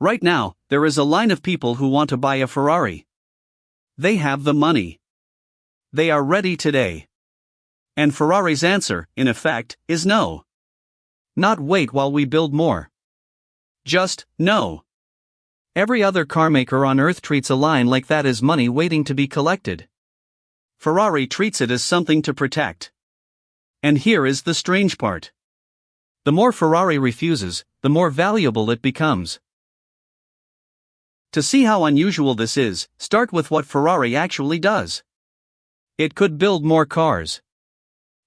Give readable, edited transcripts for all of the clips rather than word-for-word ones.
Right now, there is a line of people who want to buy a Ferrari. They have the money. They are ready today. And Ferrari's answer, in effect, is no. Not wait while we build more. Just, no. Every other carmaker on earth treats a line like that as money waiting to be collected. Ferrari treats it as something to protect. And here is the strange part. The more Ferrari refuses, the more valuable it becomes. To see how unusual this is, start with what Ferrari actually does. It could build more cars.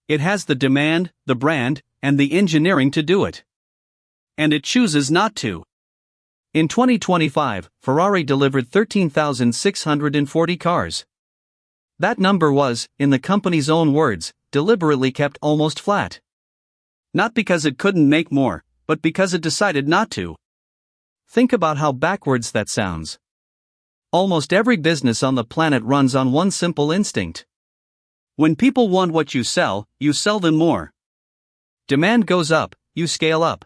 It has the demand, the brand, and the engineering to do it. And it chooses not to. In 2025, Ferrari delivered 13,640 cars. That number was, in the company's own words, deliberately kept almost flat. Not because it couldn't make more, but because it decided not to. Think about how backwards that sounds. Almost every business on the planet runs on one simple instinct. When people want what you sell them more. Demand goes up, you scale up.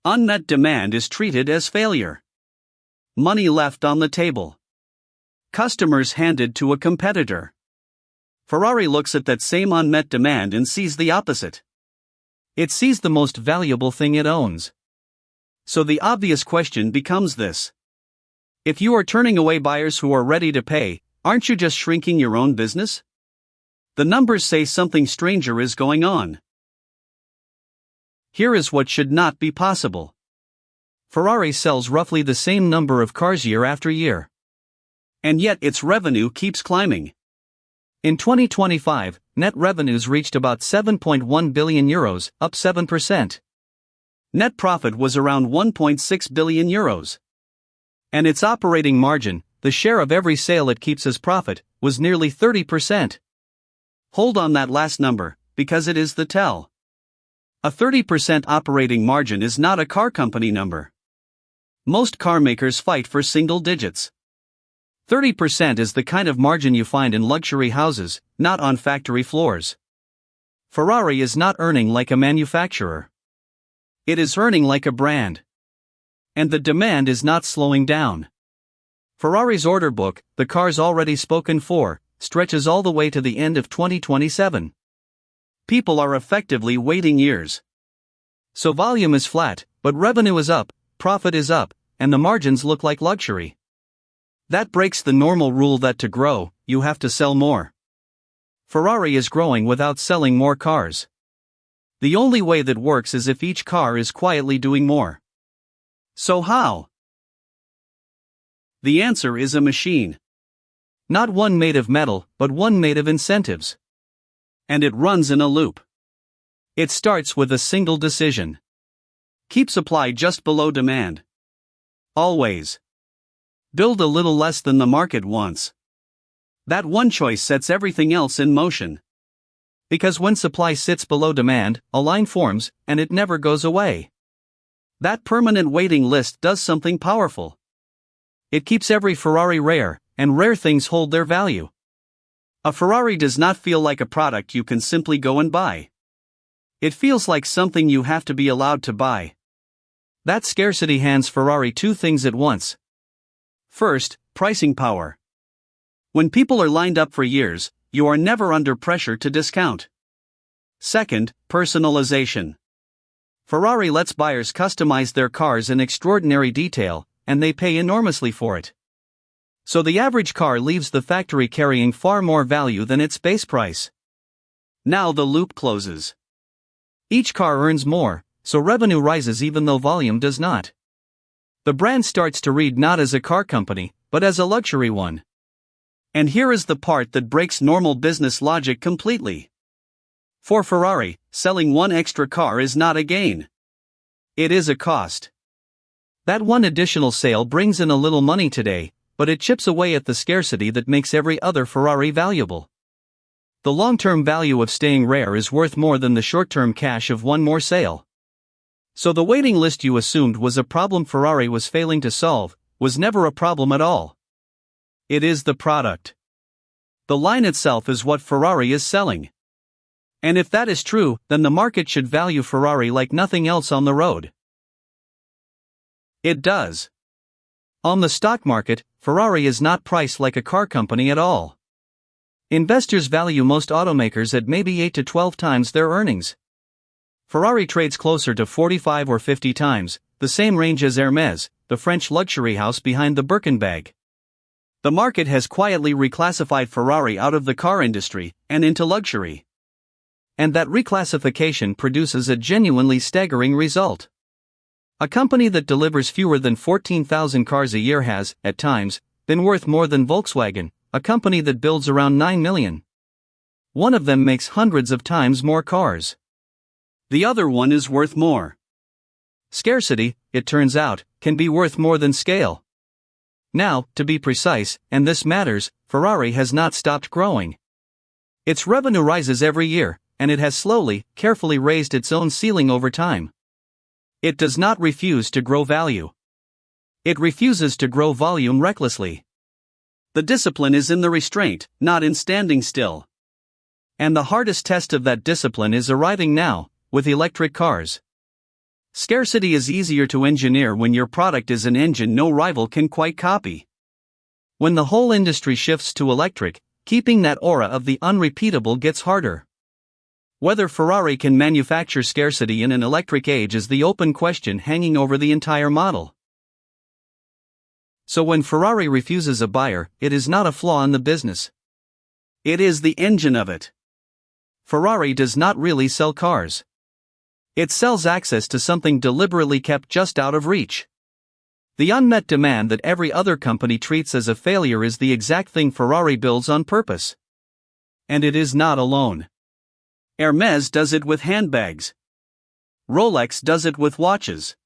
Unmet demand is treated as failure. Money left on the table. Customers handed to a competitor. Ferrari looks at that same unmet demand and sees the opposite. It sees the most valuable thing it owns. So the obvious question becomes this. If you are turning away buyers who are ready to pay, aren't you just shrinking your own business? The numbers say something stranger is going on. Here is what should not be possible. Ferrari sells roughly the same number of cars year after year. And yet its revenue keeps climbing. In 2025, net revenues reached about 7.1 billion euros, up 7%. Net profit was around 1.6 billion euros. And its operating margin, the share of every sale it keeps as profit, was nearly 30%. Hold on that last number, because it is the tell. A 30% operating margin is not a car company number. Most car makers fight for single digits. 30% is the kind of margin you find in luxury houses, not on factory floors. Ferrari is not earning like a manufacturer. It is earning like a brand. And the demand is not slowing down. Ferrari's order book, the cars already spoken for, stretches all the way to the end of 2027. People are effectively waiting years. So volume is flat, but revenue is up, profit is up, and the margins look like luxury. That breaks the normal rule that to grow, you have to sell more. Ferrari is growing without selling more cars. The only way that works is if each car is quietly doing more. So how? The answer is a machine. Not one made of metal, but one made of incentives. And it runs in a loop. It starts with a single decision. Keep supply just below demand. Always. Build a little less than the market wants. That one choice sets everything else in motion. Because when supply sits below demand, a line forms, and it never goes away. That permanent waiting list does something powerful. It keeps every Ferrari rare, and rare things hold their value. A Ferrari does not feel like a product you can simply go and buy. It feels like something you have to be allowed to buy. That scarcity hands Ferrari two things at once. First, pricing power. When people are lined up for years, you are never under pressure to discount. Second, personalization. Ferrari lets buyers customize their cars in extraordinary detail, and they pay enormously for it. So the average car leaves the factory carrying far more value than its base price. Now the loop closes. Each car earns more, so revenue rises even though volume does not. The brand starts to read not as a car company, but as a luxury one. And here is the part that breaks normal business logic completely. For Ferrari, selling one extra car is not a gain. It is a cost. That one additional sale brings in a little money today, but it chips away at the scarcity that makes every other Ferrari valuable. The long-term value of staying rare is worth more than the short-term cash of one more sale. So the waiting list you assumed was a problem Ferrari was failing to solve, was never a problem at all. It is the product. The line itself is what Ferrari is selling. And if that is true, then the market should value Ferrari like nothing else on the road. It does. On the stock market, Ferrari is not priced like a car company at all. Investors value most automakers at maybe 8 to 12 times their earnings. Ferrari trades closer to 45 or 50 times, the same range as Hermès, the French luxury house behind the Birkin bag. The market has quietly reclassified Ferrari out of the car industry and into luxury. And that reclassification produces a genuinely staggering result. A company that delivers fewer than 14,000 cars a year has, at times, been worth more than Volkswagen, a company that builds around 9 million. One of them makes hundreds of times more cars. The other one is worth more. Scarcity, it turns out, can be worth more than scale. Now, to be precise, and this matters, Ferrari has not stopped growing. Its revenue rises every year, and it has slowly, carefully raised its own ceiling over time. It does not refuse to grow value. It refuses to grow volume recklessly. The discipline is in the restraint, not in standing still. And the hardest test of that discipline is arriving now, with electric cars. Scarcity is easier to engineer when your product is an engine no rival can quite copy. When the whole industry shifts to electric, keeping that aura of the unrepeatable gets harder. Whether Ferrari can manufacture scarcity in an electric age is the open question hanging over the entire model. So when Ferrari refuses a buyer, it is not a flaw in the business. It is the engine of it. Ferrari does not really sell cars. It sells access to something deliberately kept just out of reach. The unmet demand that every other company treats as a failure is the exact thing Ferrari builds on purpose. And it is not alone. Hermès does it with handbags. Rolex does it with watches.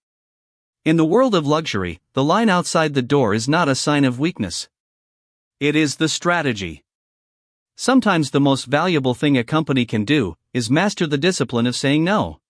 In the world of luxury, the line outside the door is not a sign of weakness. It is the strategy. Sometimes the most valuable thing a company can do is master the discipline of saying no.